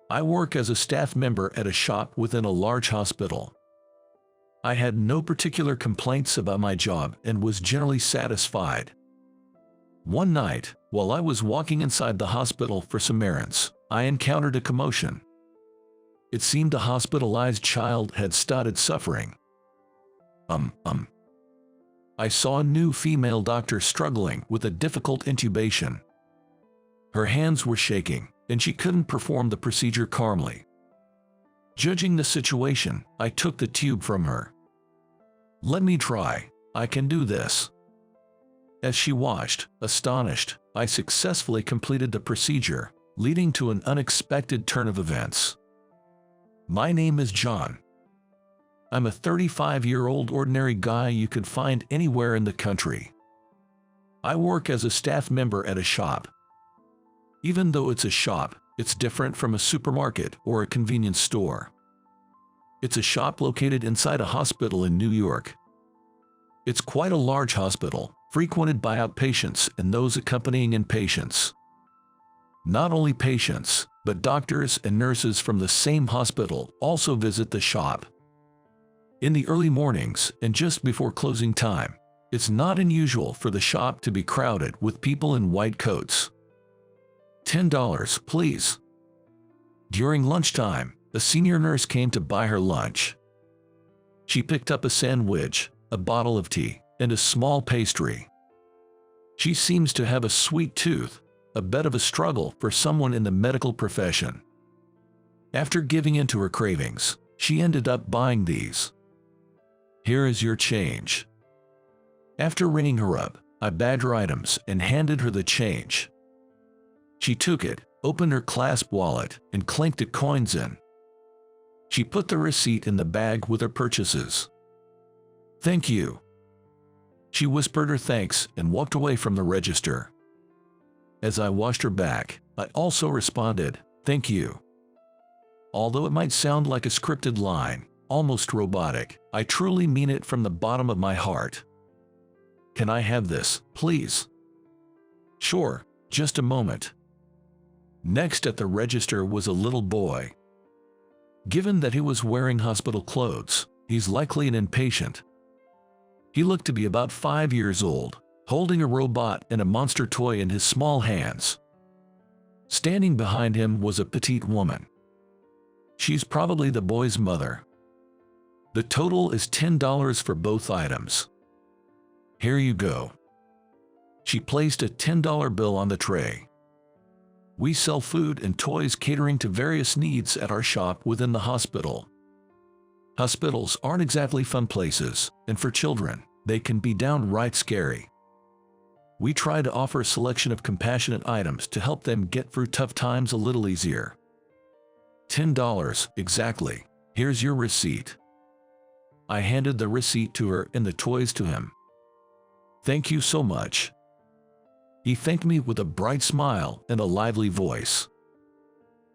I work as a staff member at a shop within a large hospital. I had no particular complaints about my job and was generally satisfied. One night, while I was walking inside the hospital for some errands, I encountered a commotion. It seemed a hospitalized child had started suffering. I saw a new female doctor struggling with a difficult intubation. Her hands were shaking, and she couldn't perform the procedure calmly. Judging the situation, I took the tube from her. "Let me try. I can do this." As she watched, astonished, I successfully completed the procedure, leading to an unexpected turn of events. My name is John. I'm a 35-year-old ordinary guy you could find anywhere in the country. I work as a staff member at a shop. Even though it's a shop, it's different from a supermarket or a convenience store. It's a shop located inside a hospital in New York. It's quite a large hospital, frequented by outpatients and those accompanying inpatients. Not only patients, but doctors and nurses from the same hospital also visit the shop. In the early mornings and just before closing time, it's not unusual for the shop to be crowded with people in white coats. $10, please. During lunchtime, a senior nurse came to buy her lunch. She picked up a sandwich, a bottle of tea, and a small pastry. She seems to have a sweet tooth, a bit of a struggle for someone in the medical profession. After giving in to her cravings, she ended up buying these. "Here is your change." After ringing her up, I bagged her items and handed her the change. She took it, opened her clasp wallet, and clinked the coins in. She put the receipt in the bag with her purchases. "Thank you." She whispered her thanks and walked away from the register. As I watched her back, I also responded, "Thank you." Although it might sound like a scripted line, almost robotic, I truly mean it from the bottom of my heart. "Can I have this, please?" "Sure, just a moment." Next at the register was a little boy. Given that he was wearing hospital clothes, he's likely an inpatient. He looked to be about 5 years old, holding a robot and a monster toy in his small hands. Standing behind him was a petite woman. She's probably the boy's mother. The total is $10 for both items. "Here you go." She placed a $10 bill on the tray. We sell food and toys catering to various needs at our shop within the hospital. Hospitals aren't exactly fun places, and for children, they can be downright scary. We try to offer a selection of compassionate items to help them get through tough times a little easier. $10, exactly. Here's your receipt. I handed the receipt to her and the toys to him. "Thank you so much." He thanked me with a bright smile and a lively voice.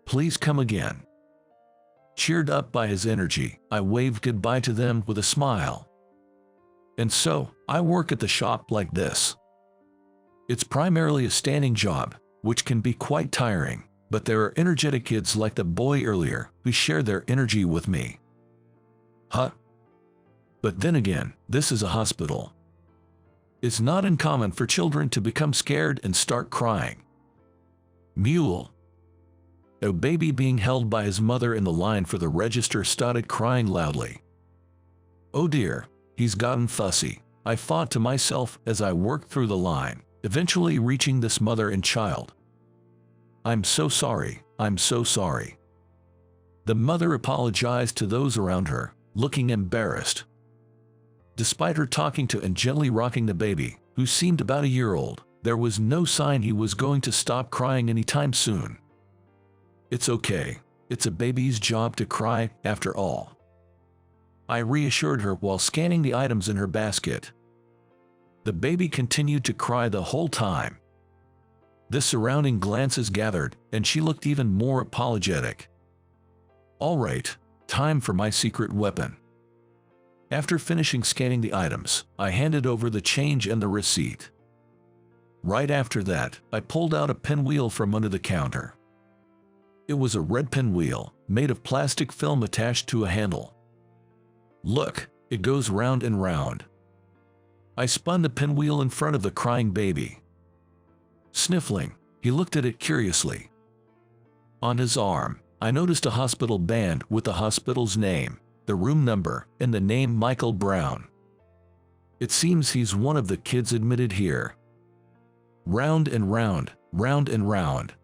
"Please come again." Cheered up by his energy, I waved goodbye to them with a smile. And so, I work at the shop like this. It's primarily a standing job, which can be quite tiring, but there are energetic kids like the boy earlier who share their energy with me. Huh? But then again, this is a hospital. It's not uncommon for children to become scared and start crying. Mule. A baby being held by his mother in the line for the register started crying loudly. "Oh dear, he's gotten fussy," I thought to myself as I worked through the line, eventually reaching this mother and child. "I'm so sorry, I'm so sorry." The mother apologized to those around her, looking embarrassed. Despite her talking to and gently rocking the baby, who seemed about a year old, there was no sign he was going to stop crying anytime soon. "It's okay. It's a baby's job to cry, after all," I reassured her while scanning the items in her basket. The baby continued to cry the whole time. The surrounding glances gathered, and she looked even more apologetic. All right, time for my secret weapon. After finishing scanning the items, I handed over the change and the receipt. Right after that, I pulled out a pinwheel from under the counter. It was a red pinwheel, made of plastic film attached to a handle. Look, it goes round and round. I spun the pinwheel in front of the crying baby. Sniffling, he looked at it curiously. On his arm, I noticed a hospital band with the hospital's name, the room number, and the name Michael Brown. It seems he's one of the kids admitted here. Round and round, round and round.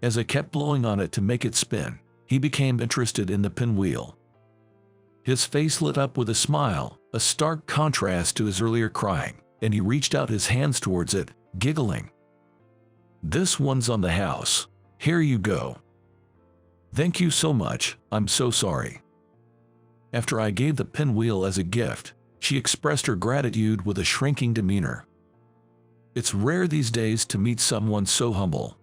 As I kept blowing on it to make it spin, he became interested in the pinwheel. His face lit up with a smile, a stark contrast to his earlier crying, and he reached out his hands towards it, giggling. "This one's on the house. Here you go." "Thank you so much, I'm so sorry." After I gave the pinwheel as a gift, she expressed her gratitude with a shrinking demeanor. It's rare these days to meet someone so humble.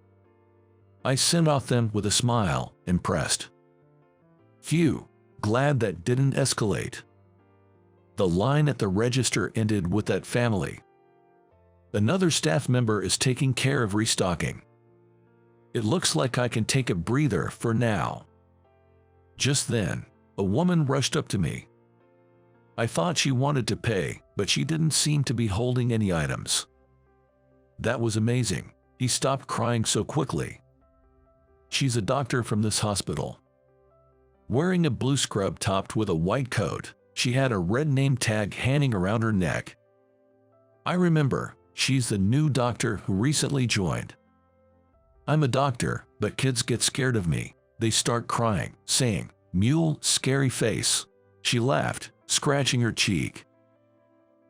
I sent off them with a smile, impressed. Phew, glad that didn't escalate. The line at the register ended with that family. Another staff member is taking care of restocking. It looks like I can take a breather for now. Just then, a woman rushed up to me. I thought she wanted to pay, but she didn't seem to be holding any items. That was amazing. He stopped crying so quickly. She's a doctor from this hospital. Wearing a blue scrub topped with a white coat, she had a red name tag hanging around her neck. I remember, she's the new doctor who recently joined. I'm a doctor, but kids get scared of me. They start crying, saying, "Mule, scary face." She laughed, scratching her cheek.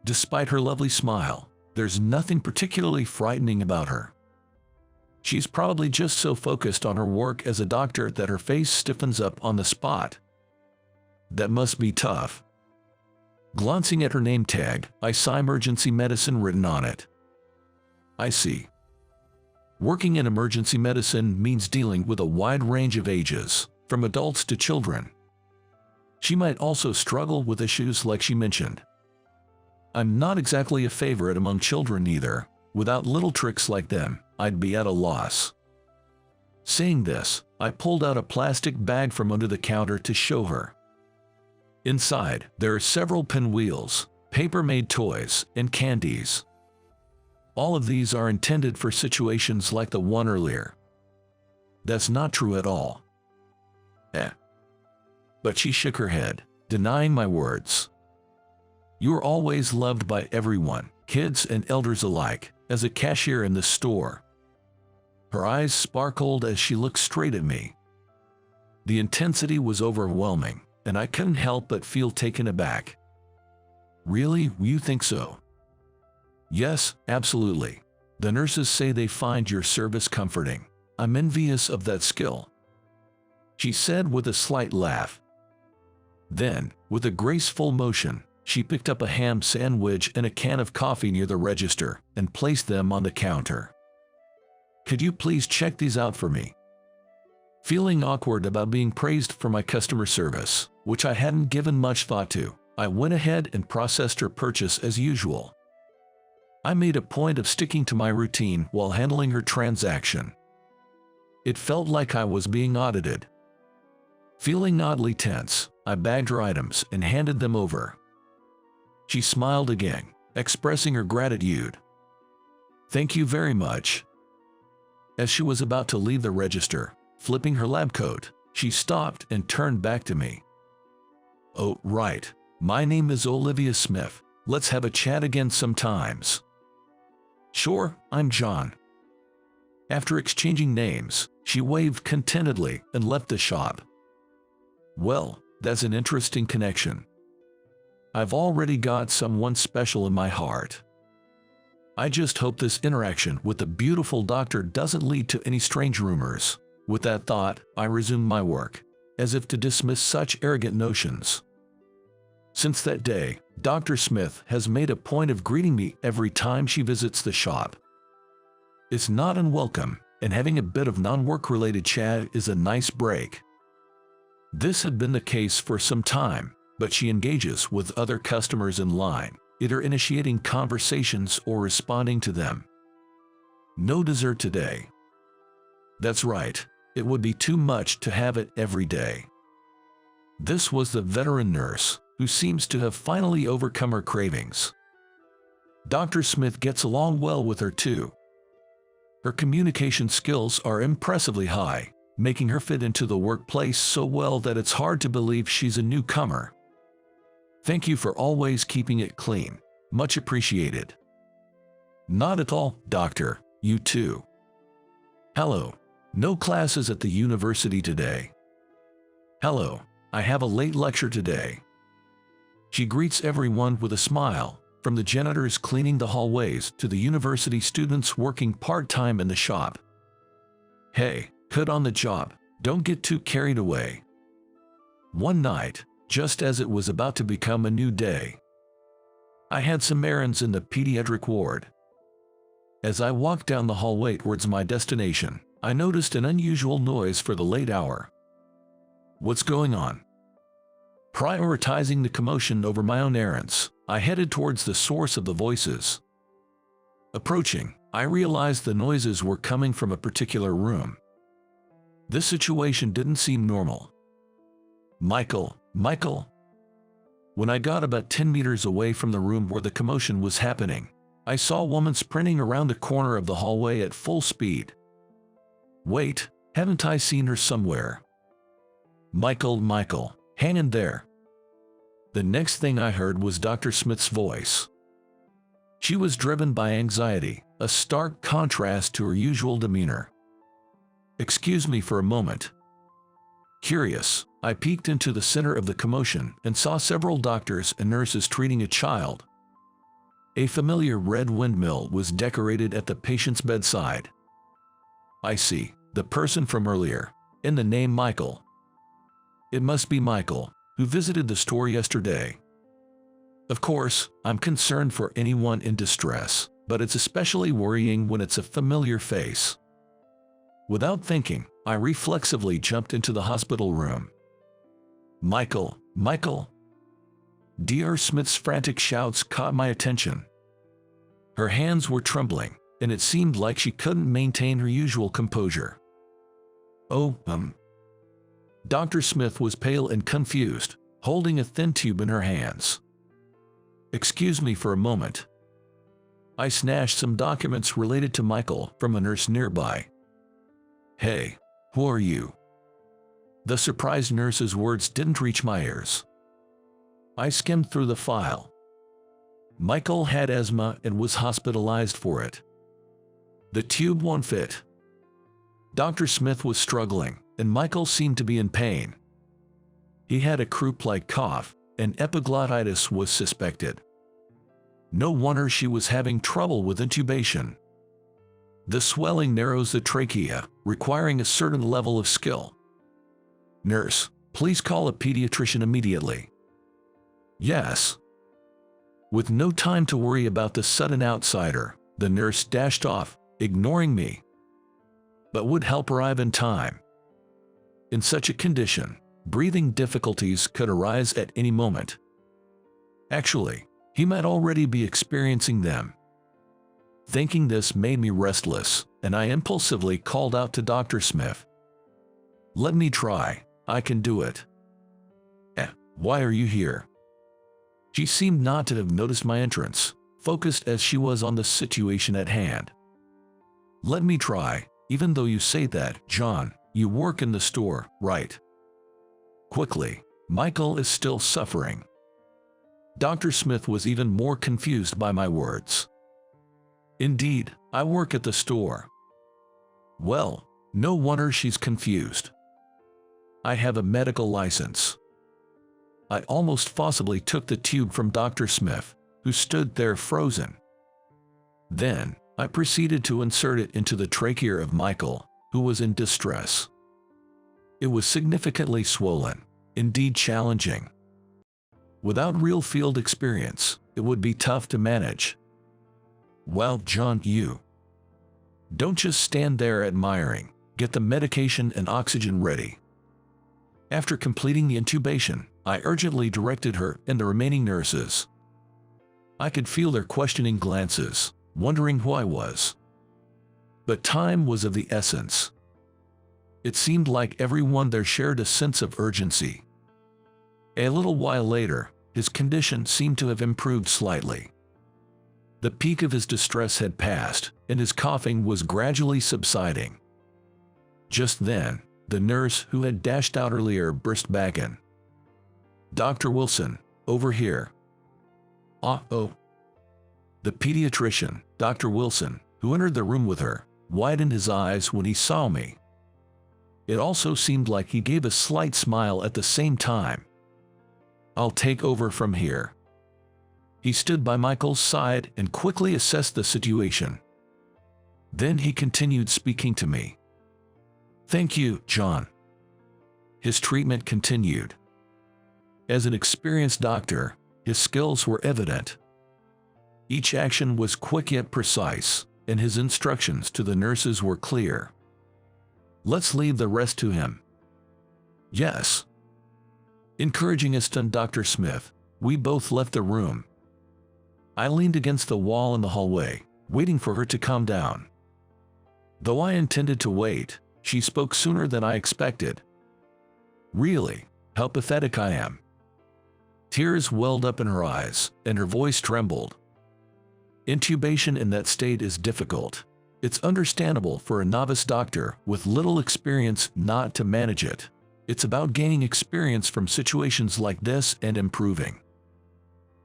Despite her lovely smile, there's nothing particularly frightening about her. She's probably just so focused on her work as a doctor that her face stiffens up on the spot. That must be tough. Glancing at her name tag, I saw emergency medicine written on it. I see. Working in emergency medicine means dealing with a wide range of ages, from adults to children. She might also struggle with issues like she mentioned. I'm not exactly a favorite among children either. Without little tricks like them, I'd be at a loss. Saying this, I pulled out a plastic bag from under the counter to show her. Inside, there are several pinwheels, paper-made toys, and candies. All of these are intended for situations like the one earlier. That's not true at all. But she shook her head, denying my words. You're always loved by everyone, kids and elders alike, as a cashier in the store. Her eyes sparkled as she looked straight at me. The intensity was overwhelming, and I couldn't help but feel taken aback. Really, you think so? Yes, absolutely. The nurses say they find your service comforting. I'm envious of that skill, she said with a slight laugh. Then, with a graceful motion, she picked up a ham sandwich and a can of coffee near the register and placed them on the counter. Could you please check these out for me? Feeling awkward about being praised for my customer service, which I hadn't given much thought to, I went ahead and processed her purchase as usual. I made a point of sticking to my routine while handling her transaction. It felt like I was being audited. Feeling oddly tense, I bagged her items and handed them over. She smiled again, expressing her gratitude. Thank you very much. As she was about to leave the register, flipping her lab coat, she stopped and turned back to me. Oh, right. My name is Olivia Smith. Let's have a chat again sometimes. Sure, I'm John. After exchanging names, she waved contentedly and left the shop. Well, that's an interesting connection. I've already got someone special in my heart. I just hope this interaction with the beautiful doctor doesn't lead to any strange rumors. With that thought, I resumed my work, as if to dismiss such arrogant notions. Since that day, Dr. Smith has made a point of greeting me every time she visits the shop. It's not unwelcome, and having a bit of non-work-related chat is a nice break. This had been the case for some time, but she engages with other customers in line, either initiating conversations or responding to them. No dessert today. That's right. It would be too much to have it every day. This was the veteran nurse, who seems to have finally overcome her cravings. Dr. Smith gets along well with her too. Her communication skills are impressively high, making her fit into the workplace so well that it's hard to believe she's a newcomer. Thank you for always keeping it clean. Much appreciated. Not at all, doctor. You too. Hello. No classes at the university today. Hello. I have a late lecture today. She greets everyone with a smile, from the janitors cleaning the hallways to the university students working part-time in the shop. Hey, cut on the job. Don't get too carried away. One night, just as it was about to become a new day, I had some errands in the pediatric ward. As I walked down the hallway towards my destination, I noticed an unusual noise for the late hour. What's going on? Prioritizing the commotion over my own errands, I headed towards the source of the voices. Approaching, I realized the noises were coming from a particular room. This situation didn't seem normal. Michael. When I got about 10 meters away from the room where the commotion was happening, I saw a woman sprinting around the corner of the hallway at full speed. Wait, haven't I seen her somewhere? Michael, hang in there. The next thing I heard was Dr. Smith's voice. She was driven by anxiety, a stark contrast to her usual demeanor. Excuse me for a moment. Curious, I peeked into the center of the commotion and saw several doctors and nurses treating a child. A familiar red windmill was decorated at the patient's bedside. I see, the person from earlier, in the name Michael. It must be Michael, who visited the store yesterday. Of course, I'm concerned for anyone in distress, but it's especially worrying when it's a familiar face. Without thinking, I reflexively jumped into the hospital room. Michael. Dr. Smith's frantic shouts caught my attention. Her hands were trembling, and it seemed like she couldn't maintain her usual composure. Dr. Smith was pale and confused, holding a thin tube in her hands. Excuse me for a moment. I snatched some documents related to Michael from a nurse nearby. Hey, who are you? The surprised nurse's words didn't reach my ears. I skimmed through the file. Michael had asthma and was hospitalized for it. The tube won't fit. Dr. Smith was struggling, and Michael seemed to be in pain. He had a croup-like cough, and epiglottitis was suspected. No wonder she was having trouble with intubation. The swelling narrows the trachea, requiring a certain level of skill. Nurse, please call a pediatrician immediately. Yes. With no time to worry about the sudden outsider, the nurse dashed off, ignoring me. But would help arrive in time. In such a condition, breathing difficulties could arise at any moment. Actually, he might already be experiencing them. Thinking this made me restless, and I impulsively called out to Dr. Smith. Let me try, I can do it. Why are you here? She seemed not to have noticed my entrance, focused as she was on the situation at hand. Let me try, even though you say that, John, you work in the store, right? Quickly, Michael is still suffering. Dr. Smith was even more confused by my words. Indeed, I work at the store. Well, no wonder she's confused. I have a medical license. I almost forcibly took the tube from Dr. Smith, who stood there frozen. Then, I proceeded to insert it into the trachea of Michael, who was in distress. It was significantly swollen, indeed challenging. Without real field experience, it would be tough to manage. Well, John, you don't just stand there admiring. Get the medication and oxygen ready. After completing the intubation, I urgently directed her and the remaining nurses. I could feel their questioning glances, wondering who I was. But time was of the essence. It seemed like everyone there shared a sense of urgency. A little while later, his condition seemed to have improved slightly. The peak of his distress had passed, and his coughing was gradually subsiding. Just then, the nurse who had dashed out earlier burst back in. "Dr. Wilson, over here." "Oh." The pediatrician, Dr. Wilson, who entered the room with her, widened his eyes when he saw me. It also seemed like he gave a slight smile at the same time. "I'll take over from here." He stood by Michael's side and quickly assessed the situation. Then he continued speaking to me. "Thank you, John." His treatment continued. As an experienced doctor, his skills were evident. Each action was quick yet precise, and his instructions to the nurses were clear. "Let's leave the rest to him." "Yes." Encouraging us to Dr. Smith, we both left the room. I leaned against the wall in the hallway, waiting for her to calm down. Though I intended to wait, she spoke sooner than I expected. "Really, how pathetic I am." Tears welled up in her eyes, and her voice trembled. "Intubation in that state is difficult. It's understandable for a novice doctor with little experience not to manage it. It's about gaining experience from situations like this and improving.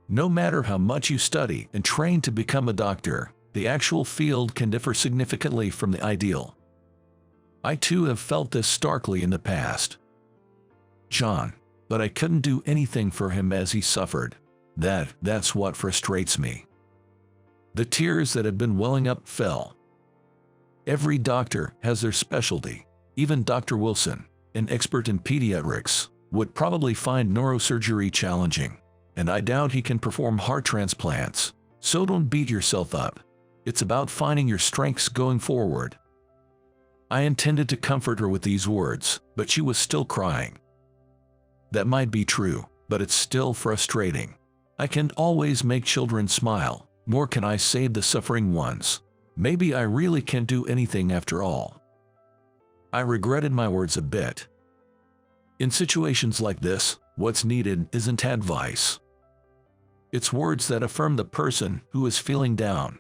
No matter how much you study and train to become a doctor, the actual field can differ significantly from the ideal. I too have felt this starkly in the past. John, but I couldn't do anything for him as he suffered. That's what frustrates me." The tears that had been welling up fell. Every doctor has their specialty. Even Dr. Wilson, an expert in pediatrics, would probably find neurosurgery challenging, and I doubt he can perform heart transplants. So don't beat yourself up. It's about finding your strengths going forward. I intended to comfort her with these words, but she was still crying. That might be true, but it's still frustrating. I can't always make children smile, nor can I save the suffering ones. Maybe I really can't do anything after all. I regretted my words a bit. In situations like this, what's needed isn't advice. It's words that affirm the person who is feeling down.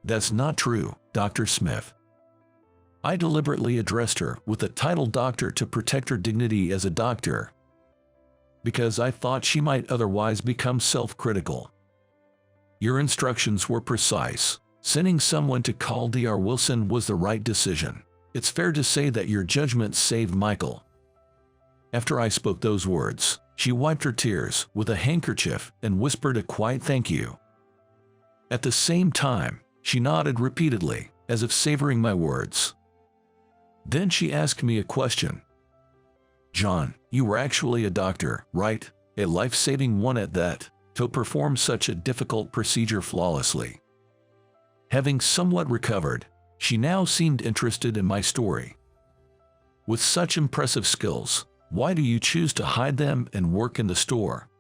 That's not true, Dr. Smith. I deliberately addressed her with the title doctor to protect her dignity as a doctor, because I thought she might otherwise become self-critical. Your instructions were precise. Sending someone to call Dr. Wilson was the right decision. It's fair to say that your judgment saved Michael. After I spoke those words, she wiped her tears with a handkerchief and whispered a quiet thank you. At the same time, she nodded repeatedly, as if savoring my words. Then she asked me a question. John, you were actually a doctor, right? A life-saving one at that, to perform such a difficult procedure flawlessly. Having somewhat recovered, she now seemed interested in my story. With such impressive skills, why do you choose to hide them and work in the store?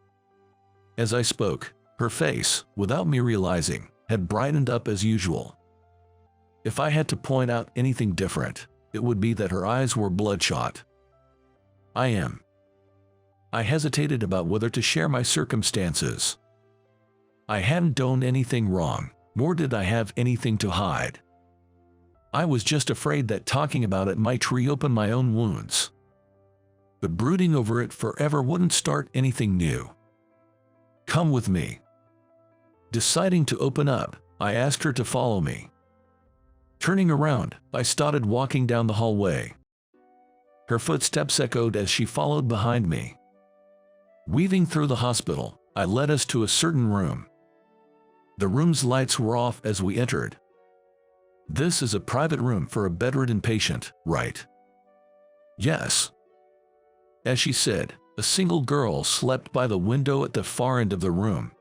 As I spoke, her face, without me realizing, had brightened up as usual. If I had to point out anything different, it would be that her eyes were bloodshot. I hesitated about whether to share my circumstances. I hadn't done anything wrong, nor did I have anything to hide. I was just afraid that talking about it might reopen my own wounds. But brooding over it forever wouldn't start anything new. Come with me. Deciding to open up, I asked her to follow me. Turning around, I started walking down the hallway. Her footsteps echoed as she followed behind me. Weaving through the hospital, I led us to a certain room. The room's lights were off as we entered. This is a private room for a bedridden patient, right? Yes. As she said, a single girl slept by the window at the far end of the room.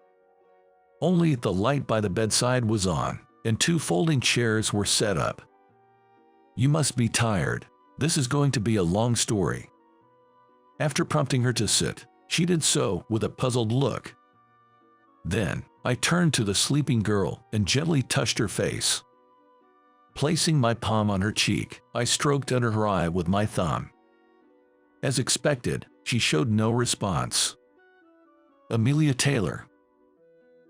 Only the light by the bedside was on, and 2 folding chairs were set up. You must be tired. This is going to be a long story. After prompting her to sit, she did so with a puzzled look. Then, I turned to the sleeping girl and gently touched her face. Placing my palm on her cheek, I stroked under her eye with my thumb. As expected, she showed no response. Amelia Taylor.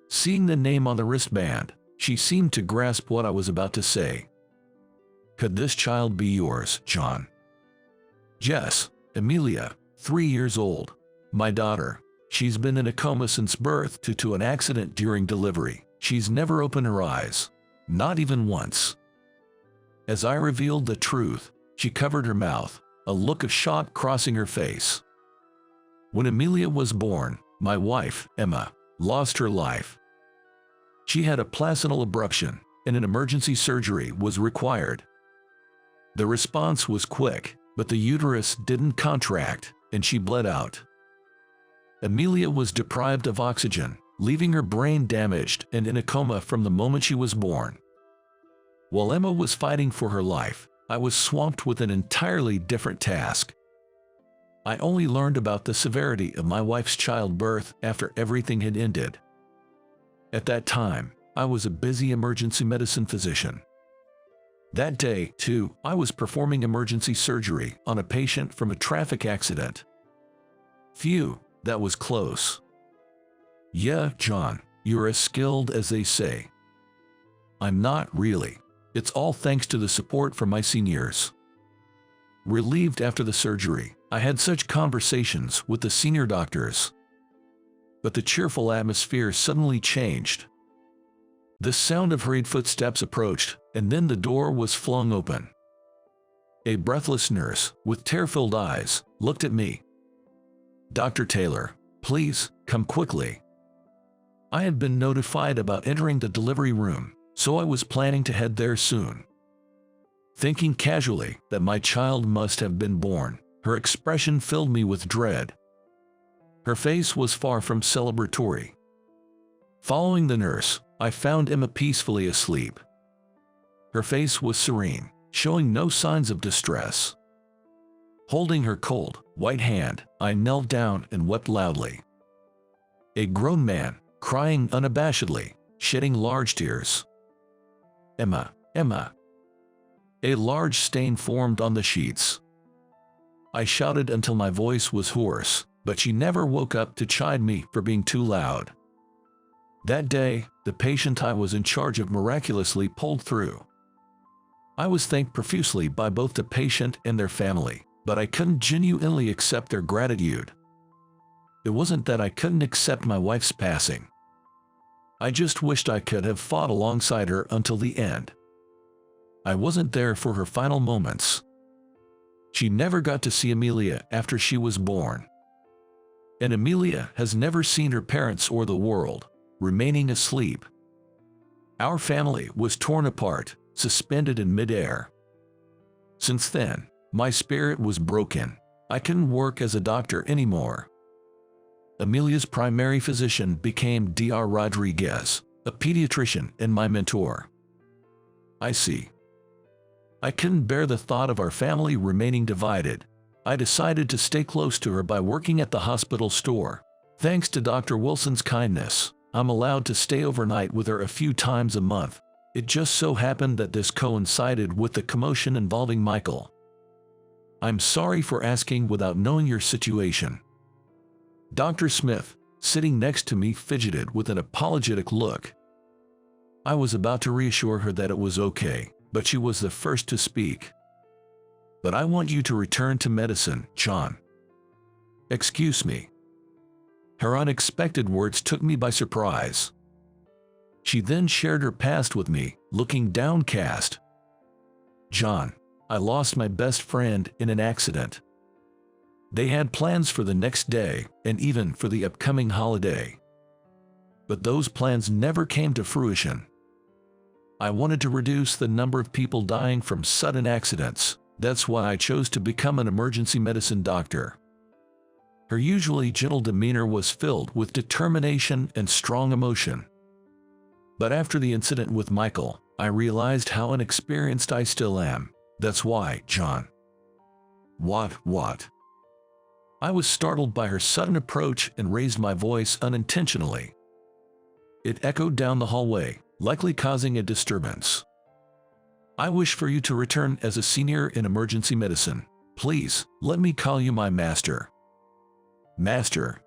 Seeing the name on the wristband, she seemed to grasp what I was about to say. Could this child be yours, John? Yes, Amelia, 3 years old. My daughter. She's been in a coma since birth due to an accident during delivery. She's never opened her eyes. Not even once. As I revealed the truth, she covered her mouth, a look of shock crossing her face. When Amelia was born, my wife, Emma, lost her life. She had a placental abruption, and an emergency surgery was required. The response was quick, but the uterus didn't contract, and she bled out. Amelia was deprived of oxygen, leaving her brain damaged and in a coma from the moment she was born. While Emma was fighting for her life, I was swamped with an entirely different task. I only learned about the severity of my wife's childbirth after everything had ended. At that time, I was a busy emergency medicine physician. That day, too, I was performing emergency surgery on a patient from a traffic accident. Phew, that was close. Yeah, John, you're as skilled as they say. I'm not really. It's all thanks to the support from my seniors. Relieved after the surgery, I had such conversations with the senior doctors. But the cheerful atmosphere suddenly changed. The sound of hurried footsteps approached, and then the door was flung open. A breathless nurse, with tear-filled eyes, looked at me. Dr. Taylor, please, come quickly. I had been notified about entering the delivery room, so I was planning to head there soon. Thinking casually that my child must have been born, her expression filled me with dread. Her face was far from celebratory. Following the nurse, I found Emma peacefully asleep. Her face was serene, showing no signs of distress. Holding her cold, white hand, I knelt down and wept loudly. A grown man, crying unabashedly, shedding large tears. Emma, Emma. A large stain formed on the sheets. I shouted until my voice was hoarse, but she never woke up to chide me for being too loud. That day, the patient I was in charge of miraculously pulled through. I was thanked profusely by both the patient and their family, but I couldn't genuinely accept their gratitude. It wasn't that I couldn't accept my wife's passing. I just wished I could have fought alongside her until the end. I wasn't there for her final moments. She never got to see Amelia after she was born. And Amelia has never seen her parents or the world, remaining asleep. Our family was torn apart, suspended in midair. Since then, my spirit was broken. I couldn't work as a doctor anymore. Amelia's primary physician became Dr. Rodriguez, a pediatrician and my mentor. I see. I couldn't bear the thought of our family remaining divided. I decided to stay close to her by working at the hospital store. Thanks to Dr. Wilson's kindness, I'm allowed to stay overnight with her a few times a month. It just so happened that this coincided with the commotion involving Michael. I'm sorry for asking without knowing your situation. Dr. Smith, sitting next to me, fidgeted with an apologetic look. I was about to reassure her that it was okay, but she was the first to speak. But I want you to return to medicine, John. Excuse me. Her unexpected words took me by surprise. She then shared her past with me, looking downcast. John, I lost my best friend in an accident. They had plans for the next day and even for the upcoming holiday. But those plans never came to fruition. I wanted to reduce the number of people dying from sudden accidents. That's why I chose to become an emergency medicine doctor. Her usually gentle demeanor was filled with determination and strong emotion. But after the incident with Michael, I realized how inexperienced I still am. That's why, John. What? I was startled by her sudden approach and raised my voice unintentionally. It echoed down the hallway, likely causing a disturbance. I wish for you to return as a senior in emergency medicine. Please, let me call you my master. Master.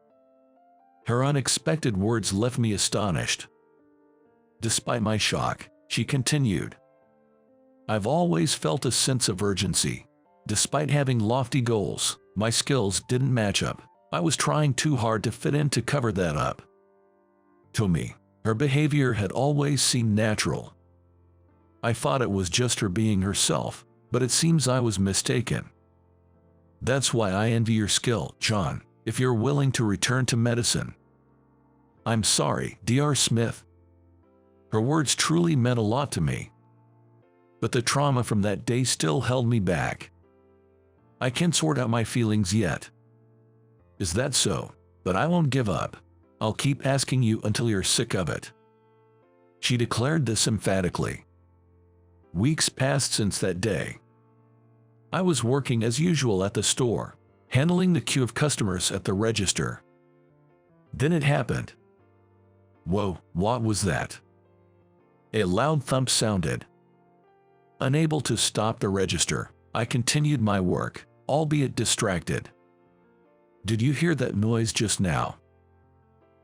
Her unexpected words left me astonished. Despite my shock, she continued. I've always felt a sense of urgency. Despite having lofty goals, my skills didn't match up. I was trying too hard to fit in to cover that up. To me, her behavior had always seemed natural. I thought it was just her being herself, but it seems I was mistaken. That's why I envy your skill, John, if you're willing to return to medicine. I'm sorry, Dr. Smith. Her words truly meant a lot to me. But the trauma from that day still held me back. I can't sort out my feelings yet. Is that so? But I won't give up. I'll keep asking you until you're sick of it. She declared this emphatically. Weeks passed since that day. I was working as usual at the store, handling the queue of customers at the register. Then it happened. Whoa, what was that? A loud thump sounded. Unable to stop the register, I continued my work, albeit distracted. Did you hear that noise just now?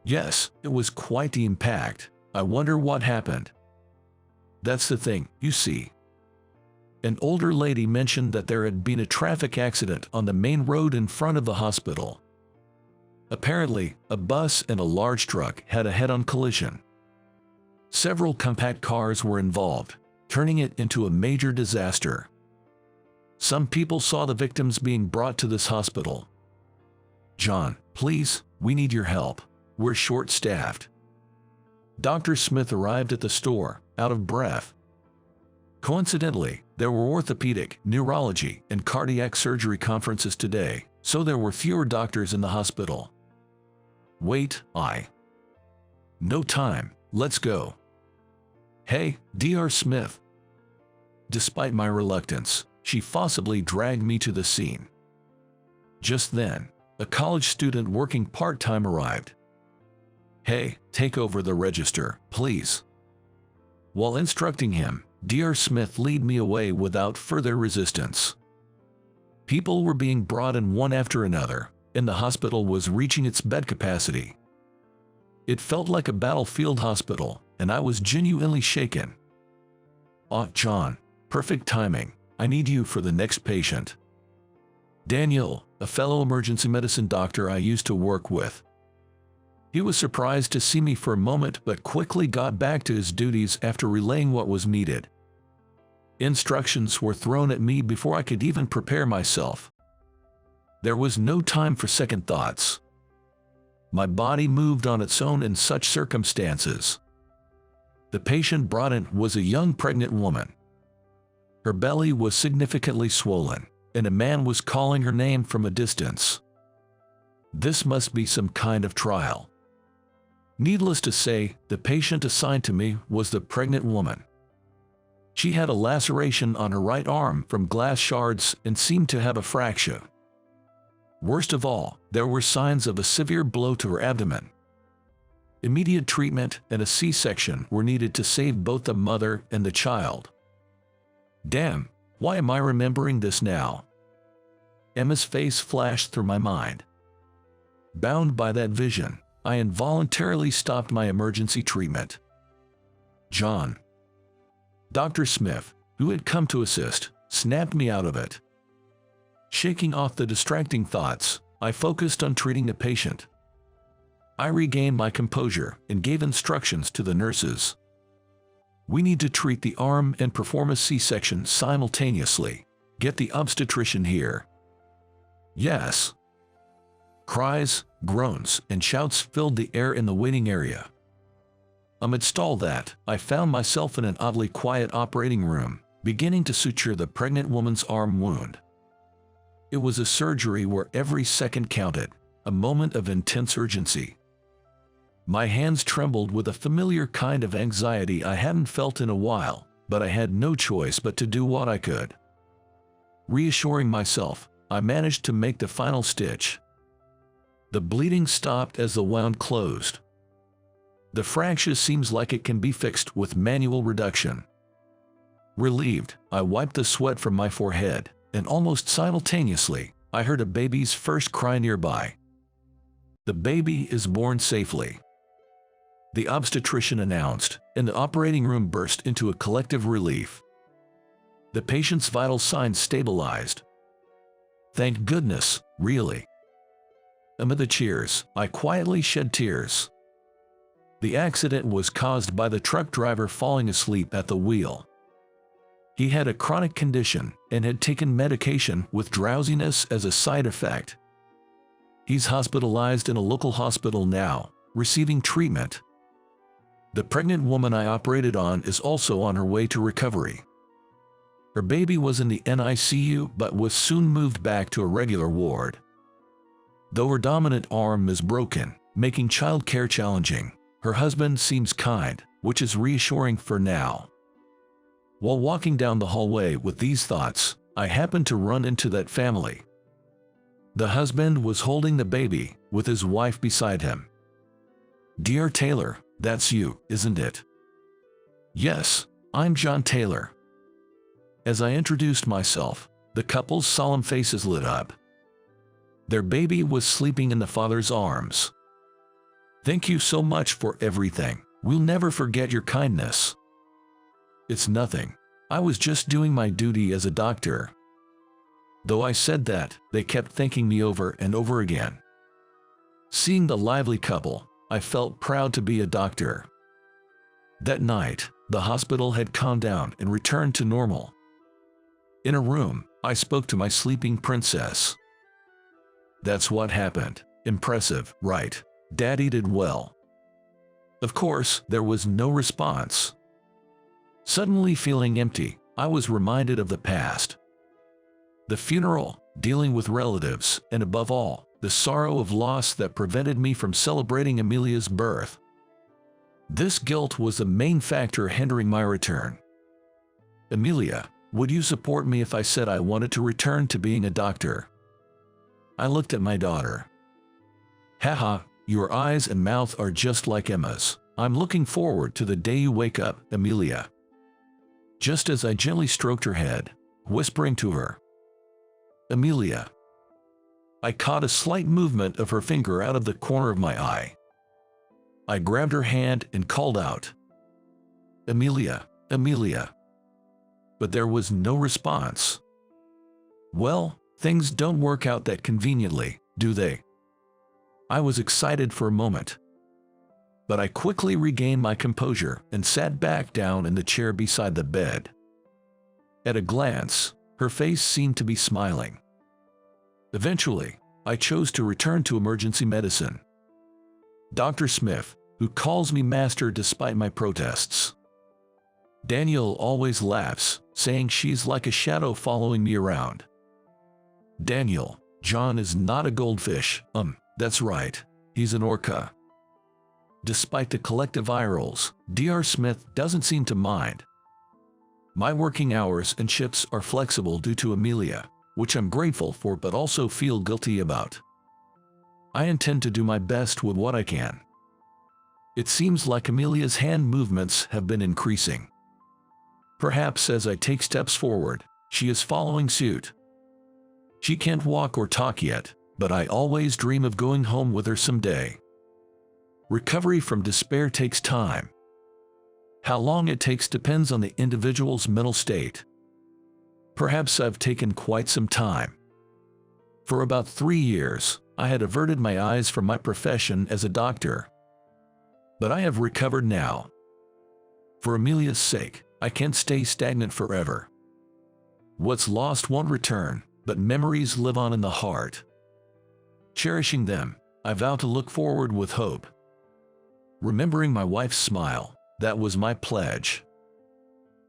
Yes, it was quite the impact. I wonder what happened. That's the thing, you see. An older lady mentioned that there had been a traffic accident on the main road in front of the hospital. Apparently, a bus and a large truck had a head-on collision. Several compact cars were involved, turning it into a major disaster. Some people saw the victims being brought to this hospital. John, please, we need your help. We're short-staffed. Dr. Smith arrived at the store, out of breath. Coincidentally, there were orthopedic, neurology, and cardiac surgery conferences today, so there were fewer doctors in the hospital. Wait, No time, let's go. Hey, Dr. Smith. Despite my reluctance, she forcibly dragged me to the scene. Just then, a college student working part-time arrived. Hey, take over the register, please. While instructing him, Dr. Smith led me away without further resistance. People were being brought in one after another, and the hospital was reaching its bed capacity. It felt like a battlefield hospital, and I was genuinely shaken. John, perfect timing. I need you for the next patient. Daniel, a fellow emergency medicine doctor I used to work with. He was surprised to see me for a moment but quickly got back to his duties after relaying what was needed. Instructions were thrown at me before I could even prepare myself. There was no time for second thoughts. My body moved on its own in such circumstances. The patient brought in was a young pregnant woman. Her belly was significantly swollen, and a man was calling her name from a distance. This must be some kind of trial. Needless to say, the patient assigned to me was the pregnant woman. She had a laceration on her right arm from glass shards and seemed to have a fracture. Worst of all, there were signs of a severe blow to her abdomen. Immediate treatment and a C-section were needed to save both the mother and the child. Damn, why am I remembering this now? Emma's face flashed through my mind. Bound by that vision, I involuntarily stopped my emergency treatment. John. Dr. Smith, who had come to assist, snapped me out of it. Shaking off the distracting thoughts, I focused on treating the patient. I regained my composure and gave instructions to the nurses. We need to treat the arm and perform a C-section simultaneously. Get the obstetrician here. Yes. Cries, groans, and shouts filled the air in the waiting area. Amidst all that, I found myself in an oddly quiet operating room, beginning to suture the pregnant woman's arm wound. It was a surgery where every second counted, a moment of intense urgency. My hands trembled with a familiar kind of anxiety I hadn't felt in a while, but I had no choice but to do what I could. Reassuring myself, I managed to make the final stitch. The bleeding stopped as the wound closed. The fracture seems like it can be fixed with manual reduction. Relieved, I wiped the sweat from my forehead, and almost simultaneously, I heard a baby's first cry nearby. "The baby is born safely," the obstetrician announced, and the operating room burst into a collective relief. The patient's vital signs stabilized. Thank goodness, really. Amid the cheers, I quietly shed tears. The accident was caused by the truck driver falling asleep at the wheel. He had a chronic condition and had taken medication with drowsiness as a side effect. He's hospitalized in a local hospital now, receiving treatment. The pregnant woman I operated on is also on her way to recovery. Her baby was in the NICU but was soon moved back to a regular ward. Though her dominant arm is broken, making childcare challenging, her husband seems kind, which is reassuring for now. While walking down the hallway with these thoughts, I happened to run into that family. The husband was holding the baby, with his wife beside him. "Dear Taylor, that's you, isn't it?" "Yes, I'm John Taylor." As I introduced myself, the couple's solemn faces lit up. Their baby was sleeping in the father's arms. "Thank you so much for everything. We'll never forget your kindness." "It's nothing. I was just doing my duty as a doctor." Though I said that, they kept thanking me over and over again. Seeing the lively couple, I felt proud to be a doctor. That night, the hospital had calmed down and returned to normal. In a room, I spoke to my sleeping princess. "That's what happened. Impressive, right? Daddy did well." Of course, there was no response. Suddenly feeling empty, I was reminded of the past. The funeral, dealing with relatives, and above all, the sorrow of loss that prevented me from celebrating Amelia's birth. This guilt was the main factor hindering my return. "Amelia, would you support me if I said I wanted to return to being a doctor?" I looked at my daughter. "Haha, your eyes and mouth are just like Emma's. I'm looking forward to the day you wake up, Amelia." Just as I gently stroked her head, whispering to her, "Amelia," I caught a slight movement of her finger out of the corner of my eye. I grabbed her hand and called out, "Amelia, Amelia." But there was no response. Well, things don't work out that conveniently, do they? I was excited for a moment. But I quickly regained my composure and sat back down in the chair beside the bed. At a glance, her face seemed to be smiling. Eventually, I chose to return to emergency medicine. Dr. Smith, who calls me master despite my protests. Daniel always laughs, saying she's like a shadow following me around. "Daniel, John is not a goldfish, that's right, he's an orca." Despite the collective eye rolls, Dr. Smith doesn't seem to mind. My working hours and shifts are flexible due to Amelia, which I'm grateful for but also feel guilty about. I intend to do my best with what I can. It seems like Amelia's hand movements have been increasing. Perhaps as I take steps forward, she is following suit. She can't walk or talk yet, but I always dream of going home with her someday. Recovery from despair takes time. How long it takes depends on the individual's mental state. Perhaps I've taken quite some time. For about 3 years, I had averted my eyes from my profession as a doctor. But I have recovered now. For Amelia's sake, I can't stay stagnant forever. What's lost won't return, but memories live on in the heart. Cherishing them, I vow to look forward with hope. Remembering my wife's smile, that was my pledge.